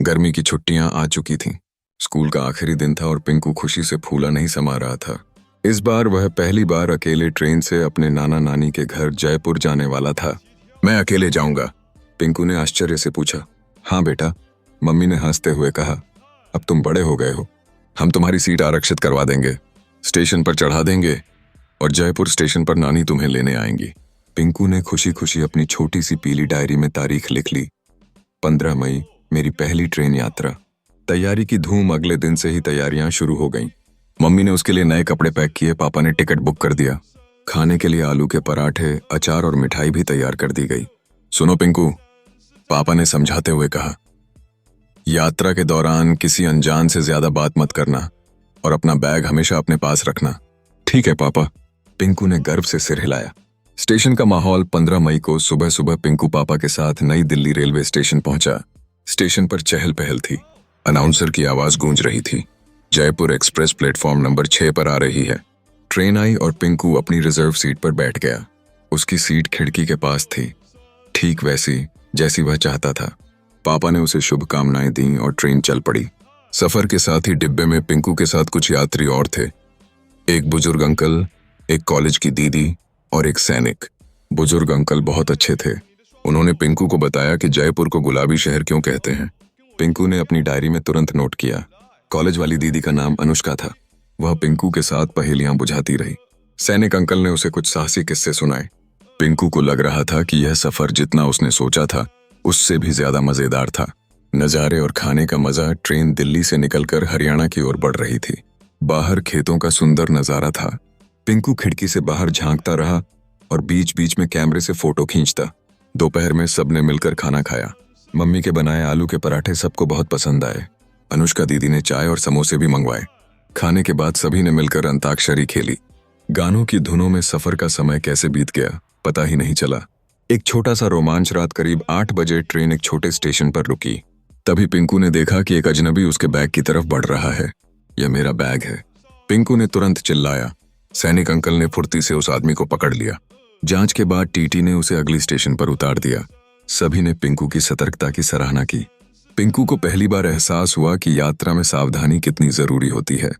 गर्मी की छुट्टियां आ चुकी थीं। स्कूल का आखिरी दिन था और पिंकू खुशी से फूला नहीं समा रहा था। इस बार वह पहली बार अकेले ट्रेन से अपने नाना नानी के घर जयपुर जाने वाला था। मैं अकेले जाऊंगा? पिंकू ने आश्चर्य से पूछा। हाँ बेटा, मम्मी ने हंसते हुए कहा। अब तुम बड़े हो गए हो, हम तुम्हारी सीट आरक्षित करवा देंगे, स्टेशन पर चढ़ा देंगे और जयपुर स्टेशन पर नानी तुम्हें लेने आएंगी। पिंकू ने खुशी खुशी अपनी छोटी सी पीली डायरी में तारीख लिख ली। 15 मई, मेरी पहली ट्रेन यात्रा। तैयारी की धूम अगले दिन से ही तैयारियां शुरू हो गईं। मम्मी ने उसके लिए नए कपड़े पैक किए, पापा ने टिकट बुक कर दिया। खाने के लिए आलू के पराठे, अचार और मिठाई भी तैयार कर दी गई। सुनो पिंकू, पापा ने समझाते हुए कहा, यात्रा के दौरान किसी अनजान से ज्यादा बात मत करना और अपना बैग हमेशा अपने पास रखना। ठीक है पापा, पिंकू ने गर्व से सिर हिलाया। स्टेशन का माहौल 15 मई को सुबह सुबह पिंकू पापा के साथ नई दिल्ली रेलवे स्टेशन पहुंचा। स्टेशन पर चहल पहल थी। अनाउंसर की आवाज गूंज रही थी, जयपुर एक्सप्रेस प्लेटफॉर्म नंबर 6 पर आ रही है। ट्रेन आई और पिंकू अपनी रिजर्व सीट पर बैठ गया। उसकी सीट खिड़की के पास थी, ठीक वैसी जैसी वह चाहता था। पापा ने उसे शुभकामनाएं दी और ट्रेन चल पड़ी। सफर के साथ ही डिब्बे में पिंकू के साथ कुछ यात्री और थे। एक बुजुर्ग अंकल, एक कॉलेज की दीदी और एक सैनिक। बुजुर्ग अंकल बहुत अच्छे थे। उन्होंने पिंकू को बताया कि जयपुर को गुलाबी शहर क्यों कहते हैं। पिंकू ने अपनी डायरी में तुरंत नोट किया। कॉलेज वाली दीदी का नाम अनुष्का था। वह पिंकू के साथ पहेलियां बुझाती रही। सैनिक अंकल ने उसे कुछ साहसी किस्से सुनाए। पिंकू को लग रहा था कि यह सफर जितना उसने सोचा था उससे भी ज्यादा मजेदार था। नजारे और खाने का मजा। ट्रेन दिल्ली से निकलकर हरियाणा की ओर बढ़ रही थी। बाहर खेतों का सुंदर नजारा था। पिंकू खिड़की से बाहर झांकता रहा और बीच बीच में कैमरे से फोटो खींचता। दोपहर में सबने मिलकर खाना खाया। मम्मी के बनाए आलू के पराठे सबको बहुत पसंद आए। अनुष्का दीदी ने चाय और समोसे भी मंगवाए। खाने के बाद सभी ने मिलकर अंताक्षरी खेली। गानों की धुनों में सफर का समय कैसे बीत गया पता ही नहीं चला। एक छोटा सा रोमांच रात करीब 8 बजे ट्रेन एक छोटे स्टेशन पर रुकी। तभी पिंकू ने देखा कि एक अजनबी उसके बैग की तरफ बढ़ रहा है। यह मेरा बैग है, पिंकू ने तुरंत चिल्लाया। सैनिक अंकल ने फुर्ती से उस आदमी को पकड़ लिया। जांच के बाद टीटी ने उसे अगली स्टेशन पर उतार दिया। सभी ने पिंकू की सतर्कता की सराहना की। पिंकू को पहली बार एहसास हुआ कि यात्रा में सावधानी कितनी जरूरी होती है।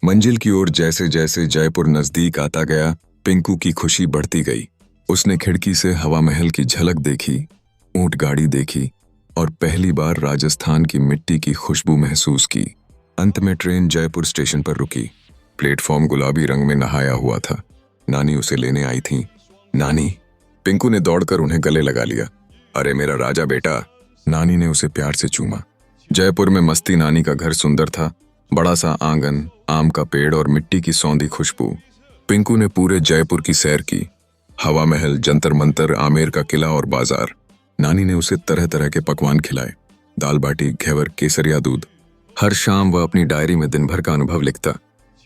मंजिल की ओर जैसे जैसे जयपुर नजदीक आता गया, पिंकू की खुशी बढ़ती गई। उसने खिड़की से हवा महल की झलक देखी, ऊंट गाड़ी देखी और पहली बार राजस्थान की मिट्टी की खुशबू महसूस की। अंत में ट्रेन जयपुर स्टेशन पर रुकी। प्लेटफॉर्म गुलाबी रंग में नहाया हुआ था। नानी उसे लेने आई थी। नानी, पिंकू ने दौड़कर उन्हें गले लगा लिया। अरे मेरा राजा बेटा, नानी ने उसे प्यार से चूमा। जयपुर में मस्ती नानी का घर सुंदर था। बड़ा सा आंगन, आम का पेड़ और मिट्टी की सौंधी खुशबू। पिंकू ने पूरे जयपुर की सैर की। हवा महल, जंतर मंतर, आमेर का किला और बाजार। नानी ने उसे तरह तरह के पकवान खिलाए, दाल बाटी, घेवर, केसरिया दूध। हर शाम वह अपनी डायरी में दिन भर का अनुभव लिखता।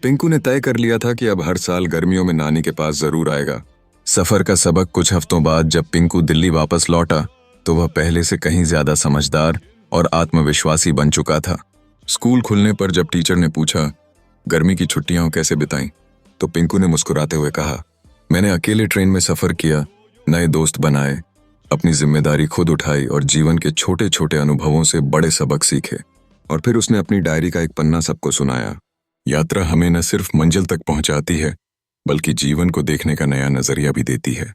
पिंकू ने तय कर लिया था कि अब हर साल गर्मियों में नानी के पास जरूर आएगा। सफर का सबक कुछ हफ्तों बाद जब पिंकू दिल्ली वापस लौटा तो वह पहले से कहीं ज्यादा समझदार और आत्मविश्वासी बन चुका था। स्कूल खुलने पर जब टीचर ने पूछा, गर्मी की छुट्टियां कैसे बिताईं, तो पिंकू ने मुस्कुराते हुए कहा, मैंने अकेले ट्रेन में सफर किया, नए दोस्त बनाए, अपनी जिम्मेदारी खुद उठाई और जीवन के छोटे छोटे अनुभवों से बड़े सबक सीखे। और फिर उसने अपनी डायरी का एक पन्ना सबको सुनाया। यात्रा हमें न सिर्फ मंजिल तक पहुंचाती है बल्कि जीवन को देखने का नया नजरिया भी देती है।